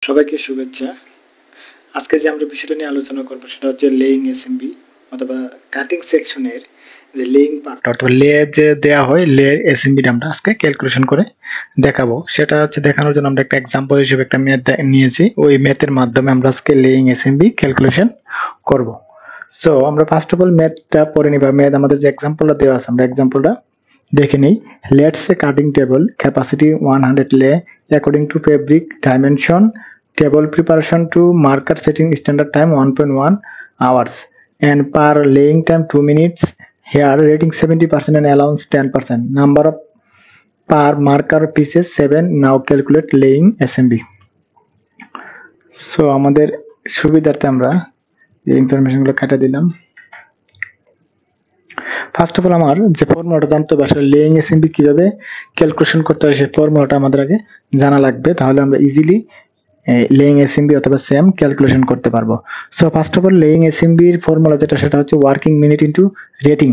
সবাইকে শুভেচ্ছা। আজকে যে আমরা বিষয়টা নিয়ে আলোচনা করব সেটা হচ্ছে লেইং এসএমবি অথবা কাটিং সেকশনের যে লেইং পার্ট অথবা লেয়ার যে দেওয়া হয় লেয়ার এসএমবিটা আমরা আজকে ক্যালকুলেশন করে দেখাবো। সেটা হচ্ছে দেখানোর জন্য আমরা একটা এক্সাম্পল হিসেবে একটা ম্যাথ নিয়েছি। ওই ম্যাথের মাধ্যমে আমরা আজকে লেইং এসএমবি ক্যালকুলেশন করব। সো আমরা ফার্স্ট অফ অল ম্যাথটা পড়ে নিই, বা ম্যাথ আমাদের যে এক্সাম্পলটা দেওয়া আছে আমরা এক্সাম্পলটা দেখে নিই। Let's A cutting table capacity 100 লে according to fabric dimension, table preparation to marker setting standard time 1.1 hours and per laying time 2 minutes. Here rating 70% and allowance 10%. Number of per marker pieces 7. Now calculate laying assembly. So আমাদের সুবিধার্থে আমরা এই ইনফরমেশনগুলো কেটে দিলাম। First of all আমার যে ফর্মুলাটা জানতে হবে আসলে লেইং এসএমবি কিভাবে ক্যালকুলেশন করতে হয়, সেই ফর্মুলাটা আমাদের আগে জানা লাগবে, তাহলে আমরা ইজিলি লেইং এসএমবি অথবা সেম ক্যালকুলেশন করতে পারবো। So first of all laying এসএমবির ফর্মুলা যেটা সেটা হচ্ছে working minute into rating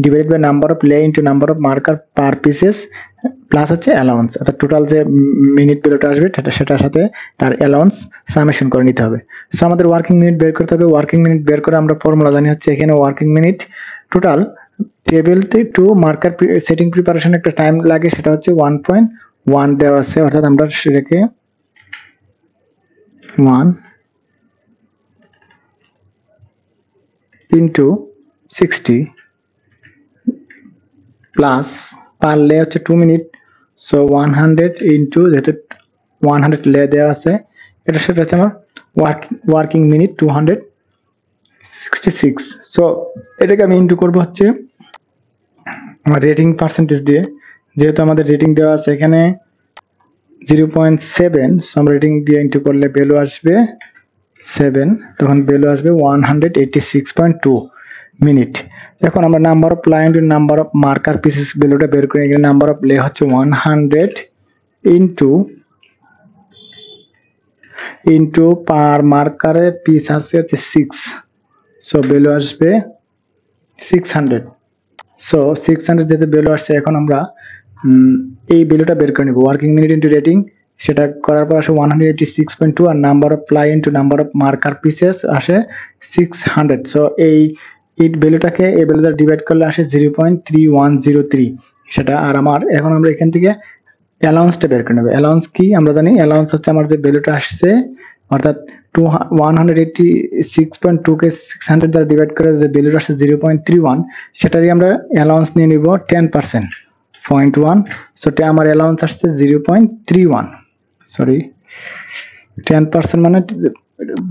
divide by number of lay into number of marker per pieces plus হচ্ছে অ্যালাউন্স, অর্থাৎ টোটাল যে মিনিট বেরোটা আসবে সেটার সাথে তার অ্যালাউন্স সামেশন করে নিতে হবে। সো আমাদের ওয়ার্কিং মিনিট বের করতে হবে। ওয়ার্কিং মিনিট বের করে আমরা ফর্মুলা জানি হচ্ছে এখানে ওয়ার্কিং মিনিট টোটাল টেবিলতে টু মার্কার সেটিং প্রিপারেশন একটা টাইম লাগে, সেটা হচ্ছে 1.1 দেওয়া আছে, অর্থাৎ আমরা সেটাকে 1 ইন্টু 60 প্লাস পার লে হচ্ছে 2 মিনিট। সো 100 ইন্টু যেহেতু 100 লে দেওয়া আছে এটা সেটা হচ্ছে আমার ওয়ার্কিং মিনিট 266। সো এটাকে আমি ইন্টু করবো হচ্ছে আমার রেটিং পার্সেন্টেজ দিয়ে, যেহেতু আমাদের রেটিং দেওয়া আছে এখানে 0.7, সো আমরা রেটিং দিয়ে ইন্টু করলে ভ্যালু আসবে 7, তখন ভ্যালু আসবে 186.2 মিনিট। এখন আমরা number of line to number of marker pieces ভ্যালুটা বের করে এখানে নাম্বার অফ লে হচ্ছে 100 ইন্টু পার মার্কারে পিস আছে হচ্ছে 6, সো ভ্যালু আসবে 600। সো 600 যেহেতু ভ্যালু আসছে, এখন আমরা এই ভ্যালুটা বের করে নেব ওয়ার্কিং মিনিট ইন্টু রেটিং, সেটা করার পর আসে 186.2 আর number of ply into number of marker pieces আসে 600। সো এই ভ্যালুটাকে এই ভ্যালুটা ডিভাইড করলে আসে 0.3103 সেটা। আর আমার এখন আমরা এখান থেকে অ্যালাউন্সটা বের করে নেব। অ্যালাউন্স কি আমরা জানি, অ্যালাউন্স হচ্ছে আমার যে ভ্যালুটা আসছে অর্থাৎ 186.2 কে 600 দ্বারা ডিভাইড করে যে ভ্যালুটা আসছে 0.31, সেটারই আমরা অ্যালাউন্স নিয়ে নিব 10%, 0.1। সো আমার অ্যালাউন্স আসছে 0.31, সরি 10% মানে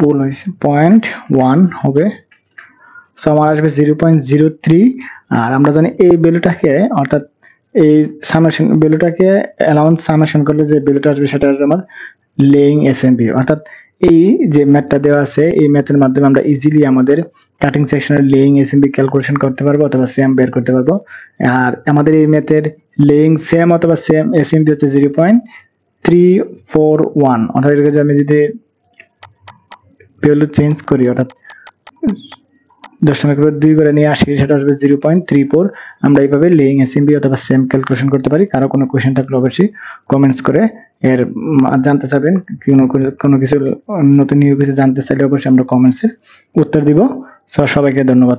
ভুল হয়েছে, 0.1 হবে। সো আমার আসবে 0.03। আর আমরা জানি এই ভ্যালুটাকে অর্থাৎ এই সামেশন ভ্যালুটাকে অ্যালাউন্স সামেশন করলে যে ভ্যালুটা আসবে সেটা আসবে আমার লেইং এসএমবি। অর্থাৎ এই যে ম্যাথটা দেওয়া আছে এই ম্যাথের মাধ্যমে আমরা ইজিলি আমাদের কাটিং সেকশনের লেইং এসএমবি ক্যালকুলেশন করতে পারবো অথবা সেম বের করতে পারবো। আর আমাদের এই ম্যাথের লেইং সেম অথবা সেম এসএমবি হচ্ছে 0.341, অর্থাৎ এটাকে আমি যদি ভ্যালু চেঞ্জ করি অর্থাৎ 10^2 করে নিয়ে আসি সেটা আসবে 0.34। আমরা এইভাবে লেইং এসএমবি অথবা সেম ক্যালকুলেশন করতে পারি। কারো কোনো কোয়েশ্চেন থাকলে অবশ্যই কমেন্টস করে এর জানতে চাবেন, কোনো কিছু নতুন নিউ কিছু জানতে চাইলে অবশ্যই আমরা কমেন্টসে উত্তর দিব। সবাইকে ধন্যবাদ।